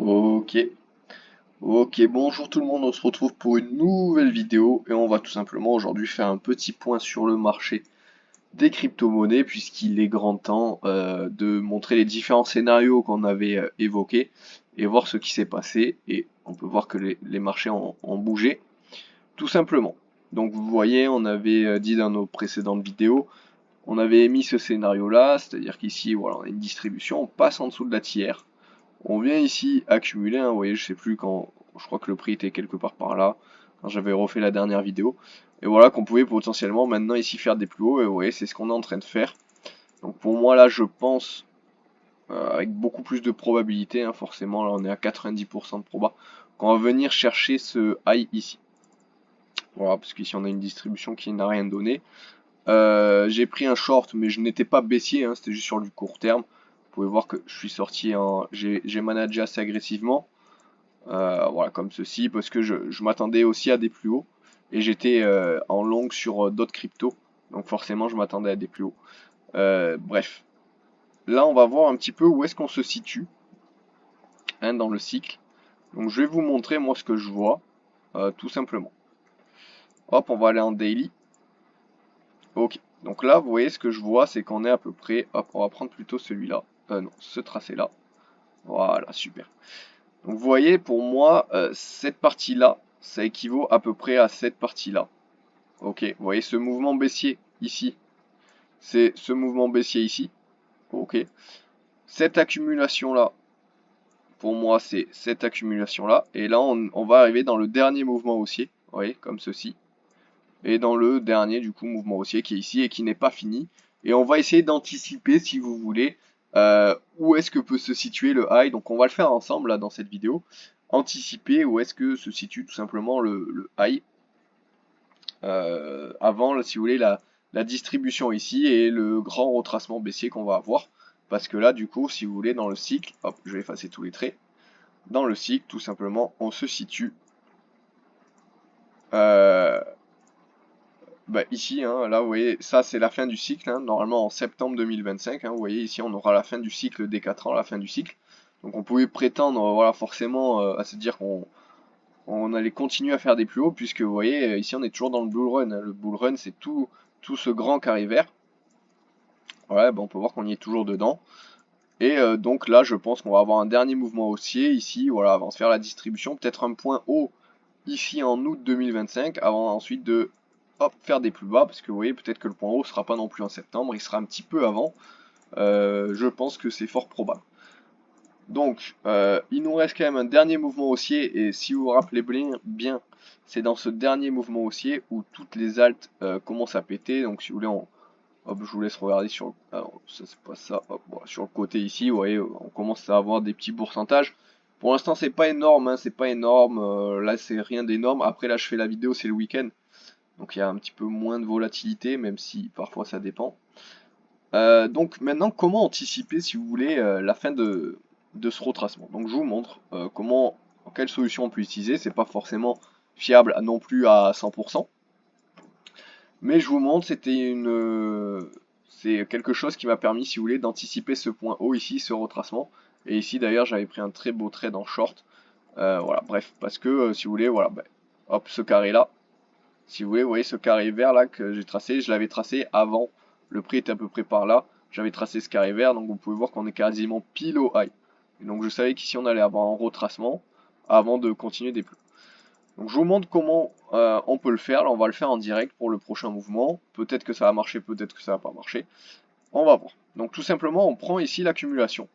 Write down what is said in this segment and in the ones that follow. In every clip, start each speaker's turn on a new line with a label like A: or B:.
A: Ok, ok, bonjour tout le monde, on se retrouve pour une nouvelle vidéo et on va tout simplement aujourd'hui faire un petit point sur le marché des crypto-monnaies puisqu'il est grand temps de montrer les différents scénarios qu'on avait évoqués et voir ce qui s'est passé et on peut voir que les marchés ont bougé tout simplement. Donc vous voyez, on avait dit dans nos précédentes vidéos, on avait émis ce scénario là, c'est-à-dire qu'ici voilà, on a une distribution, on passe en dessous de la tiers. On vient ici accumuler, hein, vous voyez, je sais plus quand, je crois que le prix était quelque part par là, quand j'avais refait la dernière vidéo. Et voilà qu'on pouvait potentiellement maintenant ici faire des plus hauts, et vous voyez, c'est ce qu'on est en train de faire. Donc pour moi là, je pense, avec beaucoup plus de probabilité, hein, forcément, là on est à 90% de proba, qu'on va venir chercher ce high ici. Voilà, parce qu'ici on a une distribution qui n'a rien donné. J'ai pris un short, mais je n'étais pas baissier, hein, c'était juste sur du court terme. Vous pouvez voir que je suis sorti en, j'ai managé assez agressivement. Voilà, comme ceci, parce que je m'attendais aussi à des plus hauts. Et j'étais en long sur d'autres cryptos. Donc forcément, je m'attendais à des plus hauts. Bref. Là, on va voir un petit peu où est-ce qu'on se situe, hein, dans le cycle. Donc je vais vous montrer, moi, ce que je vois, tout simplement. Hop, on va aller en daily. Ok. Donc là, vous voyez, ce que je vois, c'est qu'on est à peu près... Hop, on va prendre plutôt celui-là. Non, ce tracé-là. Voilà, super. Donc vous voyez, pour moi, cette partie-là, ça équivaut à peu près à cette partie-là. Ok, vous voyez ce mouvement baissier ici, c'est ce mouvement baissier ici. Ok, cette accumulation-là, pour moi, c'est cette accumulation-là. Et là, on va arriver dans le dernier mouvement haussier, vous voyez, comme ceci. Et dans le dernier, du coup, mouvement haussier qui est ici et qui n'est pas fini. Et on va essayer d'anticiper, si vous voulez, où est-ce que peut se situer le high. Donc on va le faire ensemble, là, dans cette vidéo. Anticiper où est-ce que se situe tout simplement le high. Avant, là, si vous voulez, la distribution ici et le grand retracement baissier qu'on va avoir. Parce que là, du coup, si vous voulez, dans le cycle, hop, je vais effacer tous les traits. Dans le cycle, tout simplement, on se situe euh, bah, ici, hein, là, vous voyez, ça c'est la fin du cycle, hein, normalement en septembre 2025. Hein, vous voyez, ici, on aura la fin du cycle des 4 ans, la fin du cycle. Donc on pouvait prétendre, voilà, forcément, à se dire qu'on allait continuer à faire des plus hauts, puisque vous voyez, ici on est toujours dans le bull run. Hein. Le bull run, c'est tout ce grand carré vert. Ouais, bah, on peut voir qu'on y est toujours dedans. Et donc là, je pense qu'on va avoir un dernier mouvement haussier ici, voilà, avant de faire la distribution, peut-être un point haut ici en août 2025, avant ensuite de hop, faire des plus bas, parce que vous voyez, peut-être que le point haut sera pas non plus en septembre, il sera un petit peu avant. Je pense que c'est fort probable. Donc, il nous reste quand même un dernier mouvement haussier, et si vous vous rappelez bien, c'est dans ce dernier mouvement haussier où toutes les altes commencent à péter. Donc, si vous voulez, hop, je vous laisse regarder sur, alors, ça c'est pas ça, hop, bon, sur le côté ici, vous voyez, on commence à avoir des petits pourcentages. Pour l'instant, c'est pas énorme, hein, c'est pas énorme. Là, c'est rien d'énorme. Après, là, je fais la vidéo, c'est le week-end, donc il y a un petit peu moins de volatilité, même si parfois ça dépend. Donc maintenant, comment anticiper, si vous voulez, la fin de ce retracement. Donc je vous montre quelle solution on peut utiliser. C'est pas forcément fiable non plus à 100%, mais je vous montre, c'est quelque chose qui m'a permis, si vous voulez, d'anticiper ce point haut ici, ce retracement. Et ici d'ailleurs, j'avais pris un très beau trade en short. Voilà, bref, parce que si vous voulez, voilà, ben, hop, ce carré là. Si vous voyez ce carré vert là que j'ai tracé, je l'avais tracé avant, le prix était à peu près par là, j'avais tracé ce carré vert, donc vous pouvez voir qu'on est quasiment pile au high. Et donc je savais qu'ici on allait avoir un retracement avant de continuer des plus. Donc je vous montre comment on peut le faire, là on va le faire en direct pour le prochain mouvement, peut-être que ça va marcher, peut-être que ça va pas marcher, on va voir. Donc tout simplement on prend ici l'accumulation.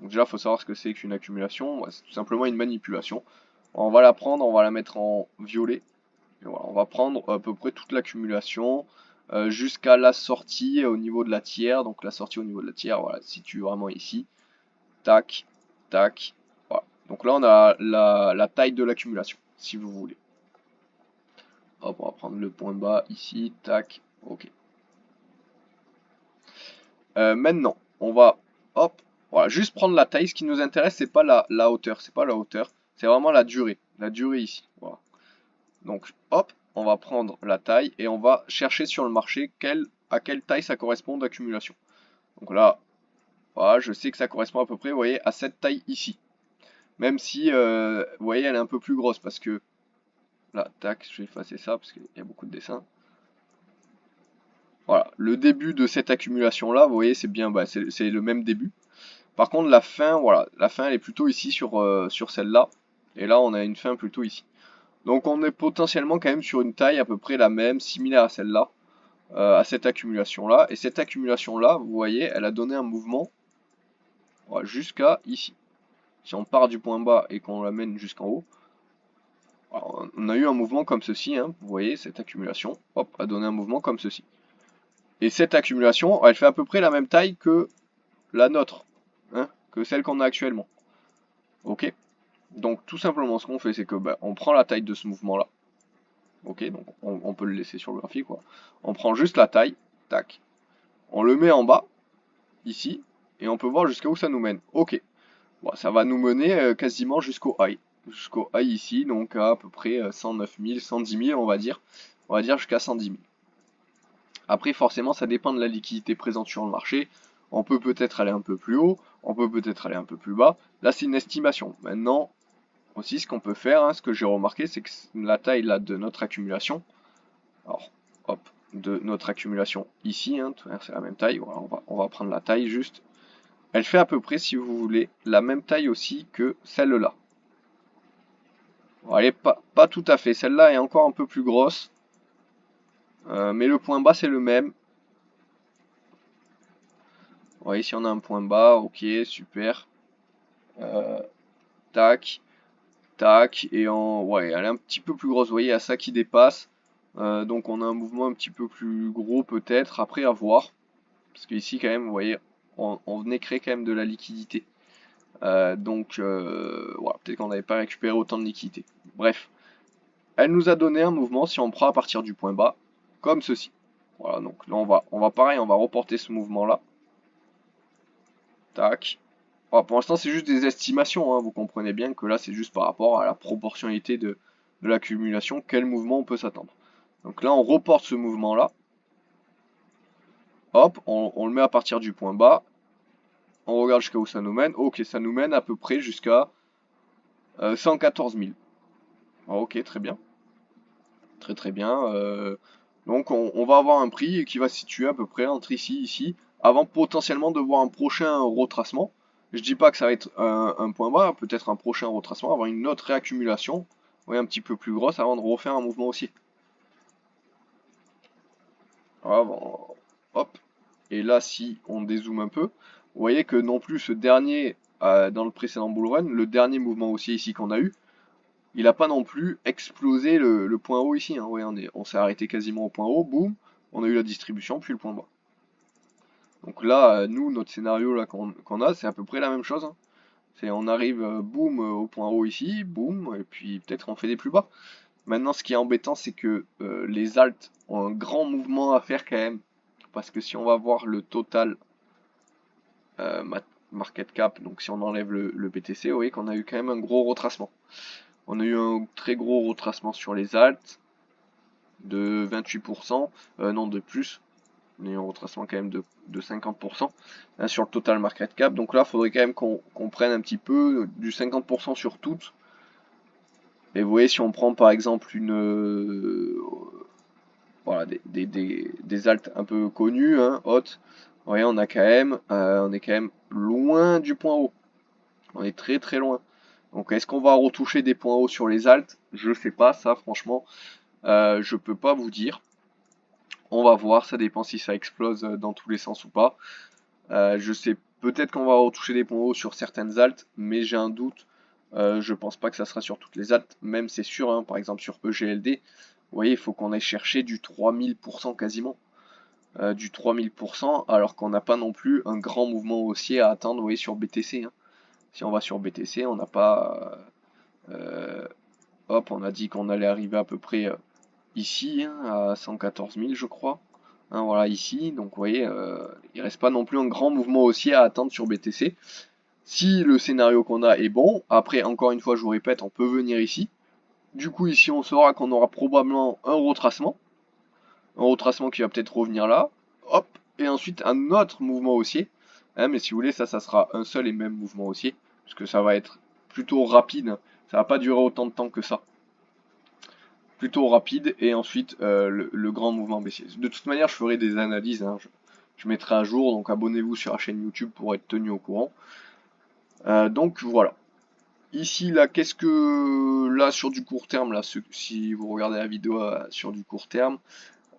A: Donc déjà il faut savoir ce que c'est qu'une accumulation, c'est tout simplement une manipulation. On va la prendre, on va la mettre en violet. Et voilà, on va prendre à peu près toute l'accumulation jusqu'à la sortie au niveau de la tiers. Donc la sortie au niveau de la tiers, voilà, se situe vraiment ici. Tac, tac. Voilà. Donc là on a la taille de l'accumulation, si vous voulez. Hop, on va prendre le point bas ici, tac, ok. Maintenant, on va, hop, voilà, juste prendre la taille. Ce qui nous intéresse, c'est pas la hauteur, c'est pas la hauteur, c'est vraiment la durée ici. Voilà. Donc, hop, on va prendre la taille et on va chercher sur le marché à quelle taille ça correspond d'accumulation. Donc là, voilà, je sais que ça correspond à peu près, vous voyez, à cette taille ici. Même si, vous voyez, elle est un peu plus grosse parce que, là, tac, je vais effacer ça parce qu'il y a beaucoup de dessins. Voilà, le début de cette accumulation là, vous voyez, c'est bien, bah, c'est le même début. Par contre, la fin, voilà, la fin elle est plutôt ici sur celle-là. Et là, on a une fin plutôt ici. Donc on est potentiellement quand même sur une taille à peu près la même, similaire à celle-là, à cette accumulation-là. Et cette accumulation-là, vous voyez, elle a donné un mouvement voilà, jusqu'à ici. Si on part du point bas et qu'on l'amène jusqu'en haut, alors, on a eu un mouvement comme ceci, hein, vous voyez, cette accumulation, hop, a donné un mouvement comme ceci. Et cette accumulation, elle fait à peu près la même taille que la nôtre, hein, que celle qu'on a actuellement. Ok? Donc tout simplement ce qu'on fait, c'est que bah, on prend la taille de ce mouvement-là. Ok, donc on peut le laisser sur le graphique, quoi. On prend juste la taille, tac. On le met en bas, ici, et on peut voir jusqu'à où ça nous mène. Ok, bon, ça va nous mener quasiment jusqu'au high. Jusqu'au high ici, donc à peu près 109 000, 110 000, on va dire. On va dire jusqu'à 110 000. Après, forcément, ça dépend de la liquidité présente sur le marché. On peut peut-être aller un peu plus haut, on peut peut-être aller un peu plus bas. Là, c'est une estimation. Maintenant, aussi, ce qu'on peut faire, hein, ce que j'ai remarqué, c'est que la taille là, de notre accumulation, alors, hop, de notre accumulation ici, hein, c'est la même taille, voilà, on va prendre la taille juste. Elle fait à peu près, si vous voulez, la même taille aussi que celle-là. Bon, elle est pas tout à fait, celle-là est encore un peu plus grosse, mais le point bas c'est le même. Vous voyez, si on a un point bas, ok, super. Euh, tac, tac, et ouais, elle est un petit peu plus grosse, vous voyez, il y a ça qui dépasse. Donc on a un mouvement un petit peu plus gros peut-être, après à voir. Parce qu'ici quand même, vous voyez, on venait créer quand même de la liquidité. Donc voilà, peut-être qu'on n'avait pas récupéré autant de liquidité. Bref, elle nous a donné un mouvement si on prend à partir du point bas, comme ceci. Voilà, donc là on va pareil, on va reporter ce mouvement là. Tac. Voilà, pour l'instant c'est juste des estimations, hein, vous comprenez bien que là c'est juste par rapport à la proportionnalité de l'accumulation, quel mouvement on peut s'attendre. Donc là on reporte ce mouvement là. Hop, on le met à partir du point bas. On regarde jusqu'à où ça nous mène. Ok, ça nous mène à peu près jusqu'à 114 000. Ah, ok, très bien. Très très bien. Donc on va avoir un prix qui va se situer à peu près entre ici et ici, avant potentiellement de voir un prochain retracement. Je dis pas que ça va être un point bas, peut-être un prochain retracement, avoir une autre réaccumulation, ouais, un petit peu plus grosse avant de refaire un mouvement aussi. Voilà, bon, hop. Et là, si on dézoome un peu, vous voyez que non plus ce dernier, dans le précédent bull run, le dernier mouvement haussier ici qu'on a eu, il n'a pas non plus explosé le point haut ici. Hein. Ouais, on s'est arrêté quasiment au point haut, boum, on a eu la distribution, puis le point bas. Donc là, nous, notre scénario là qu'on a, c'est à peu près la même chose. Hein. C'est on arrive, boum, au point haut ici, boum, et puis peut-être on fait des plus bas. Maintenant, ce qui est embêtant, c'est que les alts ont un grand mouvement à faire quand même. Parce que si on va voir le total euh, market cap, donc si on enlève le BTC, vous voyez qu'on a eu quand même un gros retracement. On a eu un très gros retracement sur les alts de 28%, non de plus, on a eu un retracement quand même de 50% hein, sur le total market cap. Donc là, il faudrait quand même qu'on prenne un petit peu du 50% sur toutes. Et vous voyez, si on prend par exemple une voilà, des alts un peu connus, hein, hautes, vous voyez, on est quand même loin du point haut. On est très très loin. Donc est-ce qu'on va retoucher des points hauts sur les alts? Je sais pas, ça franchement, je peux pas vous dire. On va voir, ça dépend si ça explose dans tous les sens ou pas. Je sais peut-être qu'on va retoucher des points hauts sur certaines alts, mais j'ai un doute. Je pense pas que ça sera sur toutes les alts, même c'est sûr, hein, par exemple sur EGLD, vous voyez, il faut qu'on aille chercher du 3000% quasiment. Du 3000%, alors qu'on n'a pas non plus un grand mouvement haussier à attendre, vous voyez, sur BTC. Hein. Si on va sur BTC, on n'a pas... hop, on a dit qu'on allait arriver à peu près ici, hein, à 114 000 je crois. Hein, voilà, ici, donc vous voyez, il reste pas non plus un grand mouvement haussier à attendre sur BTC. Si le scénario qu'on a est bon, après, encore une fois, je vous répète, on peut venir ici. Du coup, ici, on saura qu'on aura probablement un retracement. Un retracement qui va peut-être revenir là. Hop, et ensuite un autre mouvement haussier. Hein, mais si vous voulez, ça sera un seul et même mouvement haussier. Puisque ça va être plutôt rapide, ça va pas durer autant de temps que ça. Plutôt rapide, et ensuite le grand mouvement baissier. De toute manière, je ferai des analyses, hein, je mettrai à jour, donc abonnez-vous sur la chaîne YouTube pour être tenu au courant. Donc voilà. Ici, là, qu'est-ce que... Là, sur du court terme, là, si vous regardez la vidéo sur du court terme,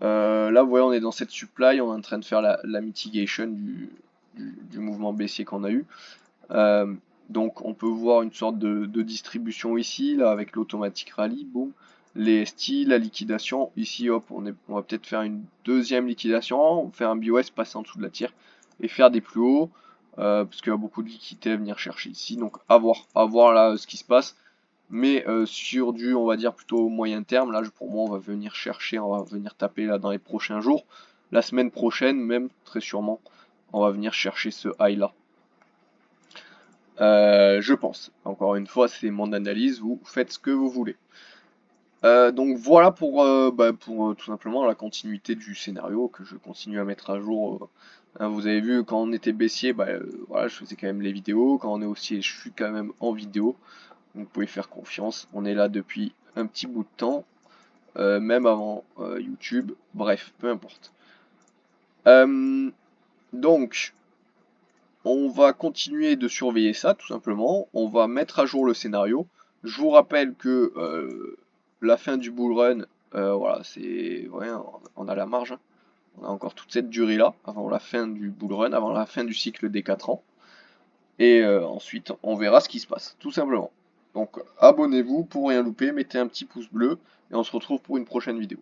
A: là, vous voyez, on est dans cette supply, on est en train de faire la mitigation du mouvement baissier qu'on a eu. Donc, on peut voir une sorte de distribution ici, là, avec l'automatique rallye, boum. Les ST, la liquidation, ici, hop, on va peut-être faire une deuxième liquidation, faire un BOS, passer en dessous de la tire, et faire des plus hauts. Parce qu'il y a beaucoup de liquidités à venir chercher ici, donc à voir là ce qui se passe. Mais sur du, on va dire plutôt moyen terme, là pour moi on va venir chercher, on va venir taper là dans les prochains jours. La semaine prochaine même, très sûrement, on va venir chercher ce high là. Je pense. Encore une fois, c'est mon analyse, vous faites ce que vous voulez. Donc voilà pour tout simplement la continuité du scénario que je continue à mettre à jour. Hein, vous avez vu quand on était baissier, voilà, je faisais quand même les vidéos. Quand on est haussier, je suis quand même en vidéo. Donc vous pouvez faire confiance. On est là depuis un petit bout de temps, même avant YouTube. Bref, peu importe. Donc on va continuer de surveiller ça tout simplement. On va mettre à jour le scénario. Je vous rappelle que la fin du bull run, voilà, c'est, ouais, on a la marge, hein. On a encore toute cette durée là avant la fin du bull run, avant la fin du cycle des 4 ans. Et ensuite, on verra ce qui se passe, tout simplement. Donc abonnez-vous pour rien louper, mettez un petit pouce bleu et on se retrouve pour une prochaine vidéo.